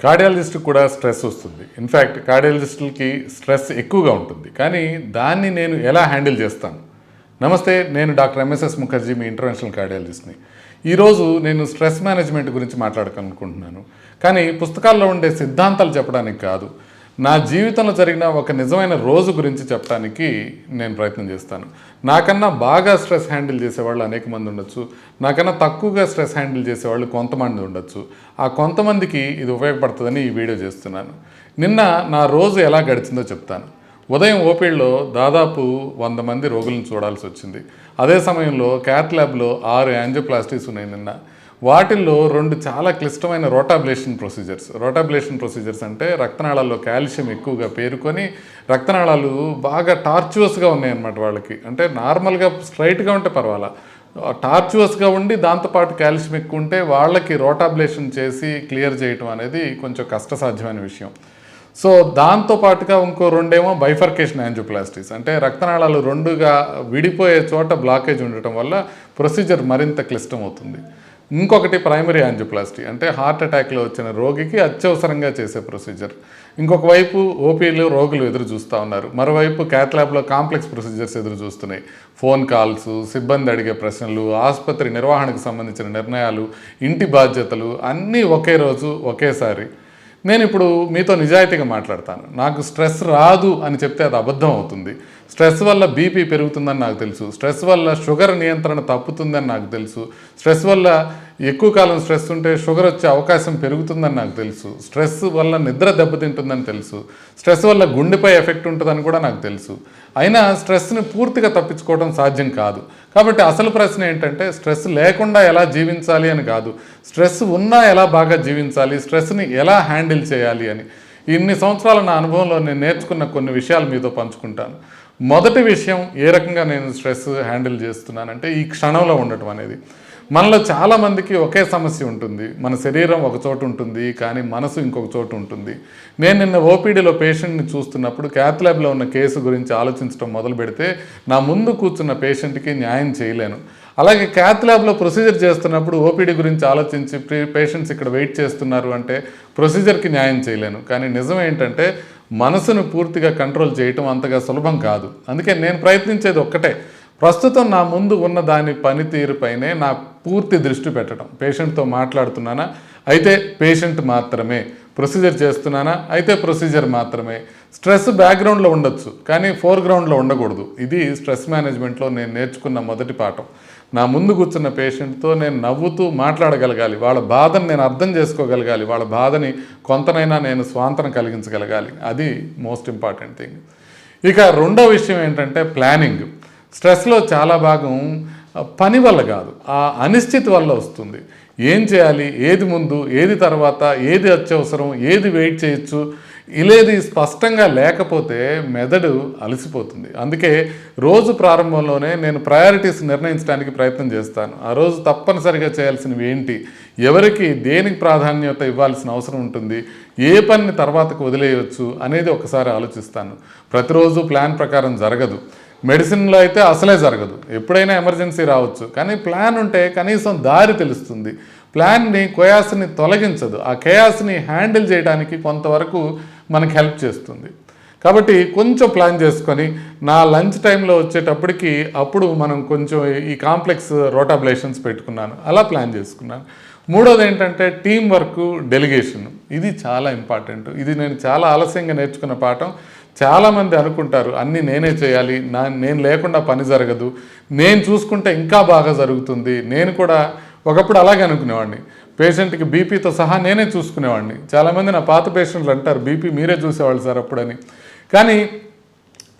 Cardiologist కూడా stress వస్తుంది. In fact కార్డియాలజిస్టులకి stress ఎక్కువగా ఉంటుంది. కానీ దాన్ని నేను ఎలా హ్యాండిల్ చేస్తాను? నమస్తే, నేను డాక్టర్ ఎంఎస్ఎస్ ముఖర్జీ, మీ ఇంటర్వెన్షనల్ కార్డియాలజిస్ట్ని. ఈరోజు నేను స్ట్రెస్ మేనేజ్మెంట్ గురించి మాట్లాడాలనుకుంటున్నాను. కానీ పుస్తకాల్లో ఉండే సిద్ధాంతాలు చెప్పడానికి కాదు, నా జీవితంలో జరిగిన ఒక నిజమైన రోజు గురించి చెప్పడానికి నేను ప్రయత్నం చేస్తాను. నాకన్నా బాగా స్ట్రెస్ హ్యాండిల్ చేసేవాళ్ళు అనేక మంది ఉండొచ్చు, నాకన్నా తక్కువగా స్ట్రెస్ హ్యాండిల్ చేసేవాళ్ళు కొంతమంది ఉండొచ్చు. ఆ కొంతమందికి ఇది ఉపయోగపడుతుందని ఈ వీడియో చేస్తున్నాను. నిన్న నా రోజు ఎలా గడిచిందో చెప్తాను. ఉదయం ఓపీలో దాదాపు 100 మంది రోగులను చూడాల్సి వచ్చింది. అదే సమయంలో క్యాత్ ల్యాబ్లో 6 యాంజియోప్లాస్టీస్ ఉన్నాయి నిన్న. వాటిల్లో 2 చాలా క్లిష్టమైన రోటాబ్లేషన్ ప్రొసీజర్స్ అంటే రక్తనాళాల్లో కాల్షియం ఎక్కువగా పేరుకొని రక్తనాళాలు బాగా టార్చువస్గా ఉన్నాయన్నమాట వాళ్ళకి. అంటే నార్మల్గా స్ట్రైట్గా ఉంటే పర్వాలా, టార్చువస్గా ఉండి దాంతోపాటు కాల్షియం ఎక్కువ ఉంటే వాళ్ళకి రోటాబ్లేషన్ చేసి క్లియర్ చేయటం అనేది కొంచెం కష్టసాధ్యమైన విషయం. సో దాంతోపాటుగా ఇంకో 2 ఏమో బైఫర్కేషన్ యాంజియోప్లాస్టీస్, అంటే రక్తనాళాలు 2గా విడిపోయే చోట బ్లాకేజ్ ఉండటం వల్ల ప్రొసీజర్ మరింత క్లిష్టం అవుతుంది. ఇంకొకటి ప్రైమరీ యాంజియోప్లాస్టీ, అంటే హార్ట్ అటాక్లో వచ్చిన రోగికి అత్యవసరంగా చేసే ప్రొసీజర్. ఇంకొక వైపు ఓపీలో రోగులు ఎదురు చూస్తూ ఉన్నారు, మరోవైపు క్యాత్ ల్యాబ్లో కాంప్లెక్స్ ప్రొసీజర్స్ ఎదురు చూస్తున్నాయి. ఫోన్ కాల్స్, సిబ్బంది అడిగే ప్రశ్నలు, ఆసుపత్రి నిర్వహణకు సంబంధించిన నిర్ణయాలు, ఇంటి బాధ్యతలు అన్నీ ఒకే రోజు ఒకేసారి. నేను ఇప్పుడు మీతో నిజాయితీగా మాట్లాడతాను. నాకు స్ట్రెస్ రాదు అని చెప్తే అది అబద్ధం అవుతుంది. స్ట్రెస్ వల్ల బీపీ పెరుగుతుందని నాకు తెలుసు, స్ట్రెస్ వల్ల షుగర్ నియంత్రణ తప్పుతుందని నాకు తెలుసు, స్ట్రెస్ వల్ల ఎక్కువ కాలం స్ట్రెస్ ఉంటే షుగర్ వచ్చే అవకాశం పెరుగుతుందని నాకు తెలుసు, స్ట్రెస్ వల్ల నిద్ర దెబ్బతింటుందని తెలుసు, స్ట్రెస్ వల్ల గుండెపై ఎఫెక్ట్ ఉంటుందని కూడా నాకు తెలుసు. అయినా స్ట్రెస్ని పూర్తిగా తప్పించుకోవడం సాధ్యం కాదు. కాబట్టి అసలు ప్రశ్న ఏంటంటే స్ట్రెస్ లేకుండా ఎలా జీవించాలి అని కాదు, స్ట్రెస్ ఉన్నా ఎలా బాగా జీవించాలి, స్ట్రెస్ని ఎలా హ్యాండిల్ చేయాలి అని. ఇన్ని సంవత్సరాల నా అనుభవంలో నేను నేర్చుకున్న కొన్ని విషయాలు మీతో పంచుకుంటాను. మొదటి విషయం, ఏ రకంగా నేను స్ట్రెస్ హ్యాండిల్ చేస్తున్నానంటే ఈ క్షణంలో ఉండటం అనేది. మనలో చాలామందికి ఒకే సమస్య ఉంటుంది. మన శరీరం ఒక చోటు ఉంటుంది, కానీ మనసు ఇంకొక చోటు ఉంటుంది. నేను నిన్న ఓపీడీలో పేషెంట్ని చూస్తున్నప్పుడు క్యాత్ ల్యాబ్లో ఉన్న కేసు గురించి ఆలోచించడం మొదలు పెడితే నా ముందు కూర్చున్న పేషెంట్కి న్యాయం చేయలేను. అలాగే క్యాత్ ల్యాబ్లో ప్రొసీజర్ చేస్తున్నప్పుడు ఓపీడీ గురించి ఆలోచించి పేషెంట్స్ ఇక్కడ వెయిట్ చేస్తున్నారు అంటే ప్రొసీజర్కి న్యాయం చేయలేను. కానీ నిజం ఏంటంటే మనసును పూర్తిగా కంట్రోల్ చేయటం అంతగా సులభం కాదు. అందుకే నేను ప్రయత్నించేది ఒక్కటే, ప్రస్తుతం నా ముందు ఉన్న దాని పనితీరుపైనే నా పూర్తి దృష్టి పెట్టడం. పేషెంట్తో మాట్లాడుతున్నానా అయితే పేషెంట్ మాత్రమే, ప్రొసీజర్ చేస్తున్నానా అయితే ప్రొసీజర్ మాత్రమే. స్ట్రెస్ బ్యాక్గ్రౌండ్లో ఉండొచ్చు, కానీ ఫోర్గ్రౌండ్లో ఉండకూడదు. ఇది స్ట్రెస్ మేనేజ్మెంట్లో నేను నేర్చుకున్న మొదటి పాఠం. నా ముందు కూర్చున్న పేషెంట్తో నేను నవ్వుతూ మాట్లాడగలగాలి, వాళ్ళ బాధను నేను అర్థం చేసుకోగలగాలి, వాళ్ళ బాధని కొంతనైనా నేను స్వాంతన కలిగించగలగాలి. అది మోస్ట్ ఇంపార్టెంట్ థింగ్. ఇక రెండో విషయం ఏంటంటే ప్లానింగ్. స్ట్రెస్లో చాలా భాగం పని వల్ల కాదు, ఆ అనిశ్చితి వల్ల వస్తుంది. ఏం చేయాలి, ఏది ముందు, ఏది తర్వాత, ఏది అత్యవసరం, ఏది వెయిట్ చేయొచ్చు, ఇలేది స్పష్టంగా లేకపోతే మెదడు అలసిపోతుంది. అందుకే రోజు ప్రారంభంలోనే నేను ప్రయారిటీస్ నిర్ణయించడానికి ప్రయత్నం చేస్తాను. ఆ రోజు తప్పనిసరిగా చేయాల్సినవి ఏంటి, ఎవరికి దేనికి ప్రాధాన్యత ఇవ్వాల్సిన అవసరం ఉంటుంది, ఏ పనిని తర్వాతకు వదిలేయవచ్చు అనేది ఒకసారి ఆలోచిస్తాను. ప్రతిరోజు ప్లాన్ ప్రకారం జరగదు. మెడిసిన్లో అయితే అసలే జరగదు, ఎప్పుడైనా ఎమర్జెన్సీ రావచ్చు. కానీ ప్లాన్ ఉంటే కనీసం దారి తెలుస్తుంది. ప్లాన్ని కొయాస్ని తొలగించదు, ఆ కేయాస్ని హ్యాండిల్ చేయడానికి కొంతవరకు మనకు హెల్ప్ చేస్తుంది. కాబట్టి కొంచెం ప్లాన్ చేసుకొని నా లంచ్ టైంలో వచ్చేటప్పటికి అప్పుడు మనం కొంచెం ఈ కాంప్లెక్స్ రోటాబ్లేషన్స్ పెట్టుకున్నాను, అలా ప్లాన్ చేసుకున్నాను. మూడోది ఏంటంటే టీం వర్క్, డెలిగేషన్. ఇది చాలా ఇంపార్టెంట్. ఇది నేను చాలా ఆలస్యంగా నేర్చుకున్న పాఠం. చాలామంది అనుకుంటారు అన్నీ నేనే చేయాలి, నేను లేకుండా పని జరగదు, నేను చూసుకుంటే ఇంకా బాగా జరుగుతుంది. నేను కూడా ఒకప్పుడు అలాగే అనుకునేవాడిని. పేషెంట్కి బీపీతో సహా నేనే చూసుకునేవాడిని. చాలామంది నా పాత పేషెంట్లు అంటారు బీపీ మీరే చూసేవాళ్ళు సార్ అప్పుడని. కానీ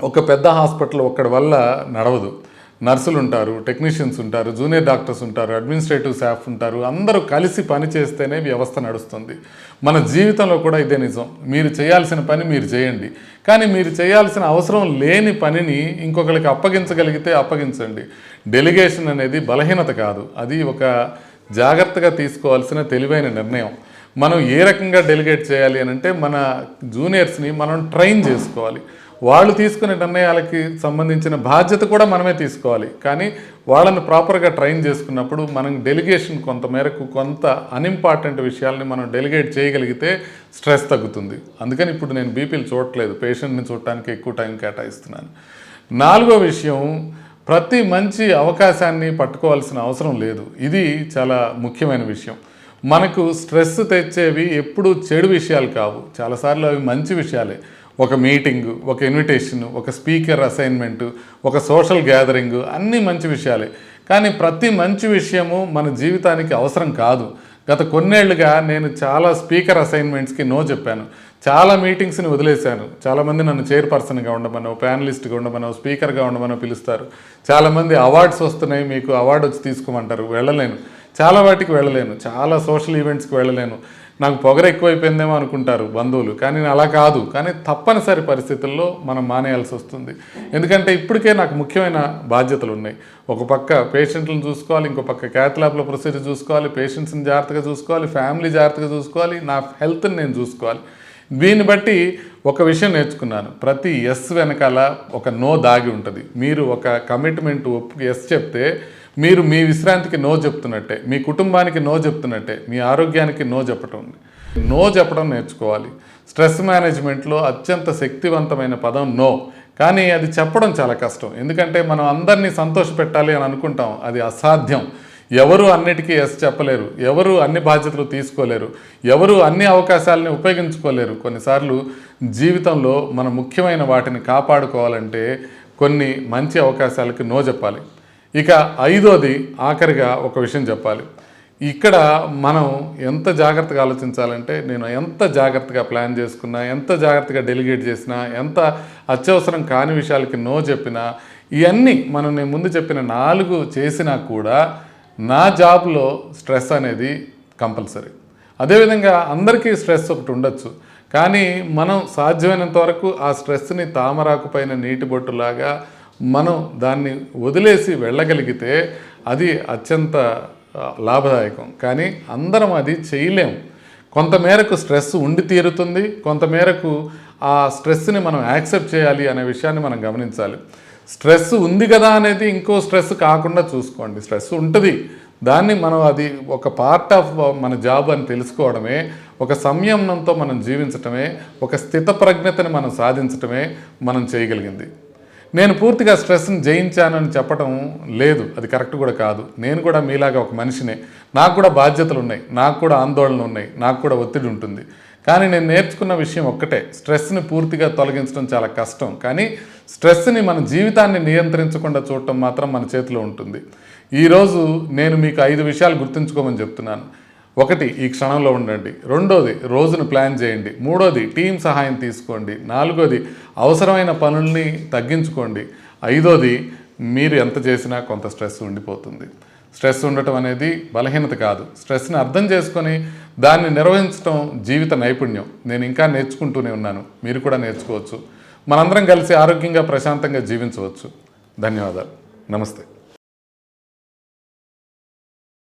ఒక పెద్ద హాస్పిటల్ ఒక్కడి వల్ల నడవదు. నర్సులు ఉంటారు, టెక్నీషియన్స్ ఉంటారు, జూనియర్ డాక్టర్స్ ఉంటారు, అడ్మినిస్ట్రేటివ్ స్టాఫ్ ఉంటారు. అందరూ కలిసి పని చేస్తేనే వ్యవస్థ నడుస్తుంది. మన జీవితంలో కూడా ఇదే నిజం. మీరు చేయాల్సిన పని మీరు చేయండి, కానీ మీరు చేయాల్సిన అవసరం లేని పనిని ఇంకొకరికి అప్పగించగలిగితే అప్పగించండి. డెలిగేషన్ అనేది బలహీనత కాదు, అది ఒక జాగ్రత్తగా తీసుకోవాల్సిన తెలివైన నిర్ణయం. మనం ఏ రకంగా డెలిగేట్ చేయాలి అని అంటే మన జూనియర్స్ని మనం ట్రైన్ చేసుకోవాలి. వాళ్ళు తీసుకునే నిర్ణయాలకి సంబంధించిన బాధ్యత కూడా మనమే తీసుకోవాలి. కానీ వాళ్ళని ప్రాపర్గా ట్రైన్ చేసుకున్నప్పుడు మనం డెలిగేషన్ కొంత అన్ఇంపార్టెంట్ విషయాల్ని మనం డెలిగేట్ చేయగలిగితే స్ట్రెస్ తగ్గుతుంది. అందుకని ఇప్పుడు నేను బీపీలు చూడట్లేదు, పేషెంట్ని చూడటానికి ఎక్కువ టైం కేటాయిస్తున్నాను. 4వ విషయం, ప్రతి మంచి అవకాశాన్ని పట్టుకోవాల్సిన అవసరం లేదు. ఇది చాలా ముఖ్యమైన విషయం. మనకు స్ట్రెస్ తెచ్చేవి ఎప్పుడూ చెడు విషయాలు కావు, చాలాసార్లు అవి మంచి విషయాలే. ఒక మీటింగు, ఒక ఇన్విటేషను, ఒక స్పీకర్ అసైన్మెంటు, ఒక సోషల్ గ్యాదరింగు, అన్నీ మంచి విషయాలే. కానీ ప్రతి మంచి విషయము మన జీవితానికి అవసరం కాదు. గత కొన్నేళ్లుగా నేను చాలా స్పీకర్ అసైన్మెంట్స్కి నో చెప్పాను, చాలా మీటింగ్స్ని వదిలేశాను. చాలామంది నన్ను చైర్పర్సన్గా ఉండమనో, ప్యానలిస్ట్గా ఉండమనో, స్పీకర్గా ఉండమనో పిలుస్తారు. చాలామంది అవార్డ్స్ వస్తున్నాయి, మీకు అవార్డు వచ్చి తీసుకోమంటారు, వెళ్ళలేను. చాలా వాటికి వెళ్ళలేను, చాలా సోషల్ ఈవెంట్స్కి వెళ్ళలేను. నాకు పొగరు ఎక్కువైపోయిందేమో అనుకుంటారు బంధువులు, కానీ నేను అలా కాదు. కానీ తప్పనిసరి పరిస్థితుల్లో మనం మానేయాల్సి వస్తుంది. ఎందుకంటే ఇప్పటికే నాకు ముఖ్యమైన బాధ్యతలు ఉన్నాయి. ఒక పక్క పేషెంట్లను చూసుకోవాలి, ఇంకో పక్క క్యాత్ ల్యాబ్లో ప్రొసీజర్ చూసుకోవాలి, పేషెంట్స్ని జాగ్రత్తగా చూసుకోవాలి, ఫ్యామిలీ జాగ్రత్తగా చూసుకోవాలి, నా హెల్త్ని నేను చూసుకోవాలి. దీన్ని బట్టి ఒక విషయం నేర్చుకున్నాను, ప్రతి ఎస్ వెనకాల ఒక నో దాగి ఉంటుంది. మీరు ఒక కమిట్మెంట్ ఎస్ చెప్తే మీరు మీ విశ్రాంతికి నో చెప్తున్నట్టే, మీ కుటుంబానికి నో చెప్తున్నట్టే, మీ ఆరోగ్యానికి నో చెప్పడం నేర్చుకోవాలి. స్ట్రెస్ మేనేజ్మెంట్లో అత్యంత శక్తివంతమైన పదం నో. కానీ అది చెప్పడం చాలా కష్టం. ఎందుకంటే మనం అందరినీ సంతోషపెట్టాలి అని అనుకుంటాం, అది అసాధ్యం. ఎవరు అన్నిటికీ ఎస్ చెప్పలేరు, ఎవరు అన్ని బాధ్యతలు తీసుకోలేరు, ఎవరు అన్ని అవకాశాలని ఉపయోగించుకోలేరు. కొన్నిసార్లు జీవితంలో మన ముఖ్యమైన వాటిని కాపాడుకోవాలంటే కొన్ని మంచి అవకాశాలకి నో చెప్పాలి. ఇక 5వది ఆఖరిగా ఒక విషయం చెప్పాలి. ఇక్కడ మనం ఎంత జాగ్రత్తగా ఆలోచించాలంటే, నేను ఎంత జాగ్రత్తగా ప్లాన్ చేసుకున్నా, ఎంత జాగ్రత్తగా డెలిగేట్ చేసినా, ఎంత అత్యవసరం కాని విషయాలకి నో చెప్పినా, ఇవన్నీ నేను ముందు చెప్పిన 4 చేసినా కూడా నా జాబ్లో స్ట్రెస్ అనేది కంపల్సరీ. అదేవిధంగా అందరికీ స్ట్రెస్ ఒకటి ఉండొచ్చు, కానీ మనం సాధ్యమైనంత వరకు ఆ స్ట్రెస్ని తామరాకు పైన నీటి బొట్టులాగా మనం దాన్ని వదిలేసి వెళ్ళగలిగితే అది అత్యంత లాభదాయకం. కానీ అందరం అది చేయలేము. కొంతమేరకు స్ట్రెస్ ఉండి తీరుతుంది, కొంతమేరకు ఆ స్ట్రెస్ని మనం యాక్సెప్ట్ చేయాలి అనే విషయాన్ని మనం గమనించాలి. స్ట్రెస్ ఉంది కదా అనేది ఇంకో స్ట్రెస్ కాకుండా చూసుకోండి. స్ట్రెస్ ఉంటుంది, దాన్ని మనం అది ఒక పార్ట్ ఆఫ్ మన జాబ్ అని తెలుసుకోవడమే, ఒక సంయమనంతో మనం జీవించటమే, ఒక స్థితప్రజ్ఞతని మనం సాధించటమే మనం చేయగలిగింది. నేను పూర్తిగా స్ట్రెస్ని జయించానని చెప్పడం లేదు, అది కరెక్ట్ కూడా కాదు. నేను కూడా మీలాగా ఒక మనిషినే, నాకు కూడా బాధ్యతలు ఉన్నాయి, నాకు కూడా ఆందోళనలు ఉన్నాయి, నాకు కూడా ఒత్తిడి ఉంటుంది. కానీ నేను నేర్చుకున్న విషయం ఒక్కటే, స్ట్రెస్ని పూర్తిగా తొలగించడం చాలా కష్టం. కానీ స్ట్రెస్ని మన జీవితాన్ని నియంత్రించకుండా చూడటం మాత్రం మన చేతిలో ఉంటుంది. ఈరోజు నేను మీకు 5 విషయాలు గుర్తుంచుకోమని చెప్తున్నాను. 1, ఈ క్షణంలో ఉండండి. 2వది, రోజును ప్లాన్ చేయండి. 3వది, టీం సహాయం తీసుకోండి. 4వది, అవసరమైన పనుల్ని తగ్గించుకోండి. 5వది, మీరు ఎంత చేసినా కొంత స్ట్రెస్ ఉండిపోతుంది. స్ట్రెస్ ఉండటం అనేది బలహీనత కాదు. స్ట్రెస్ని అర్థం చేసుకొని దాన్ని నిర్వహించడం జీవిత నైపుణ్యం. నేను ఇంకా నేర్చుకుంటూనే ఉన్నాను, మీరు కూడా నేర్చుకోవచ్చు. మనందరం కలిసి ఆరోగ్యంగా ప్రశాంతంగా జీవించవచ్చు. ధన్యవాదాలు. నమస్తే.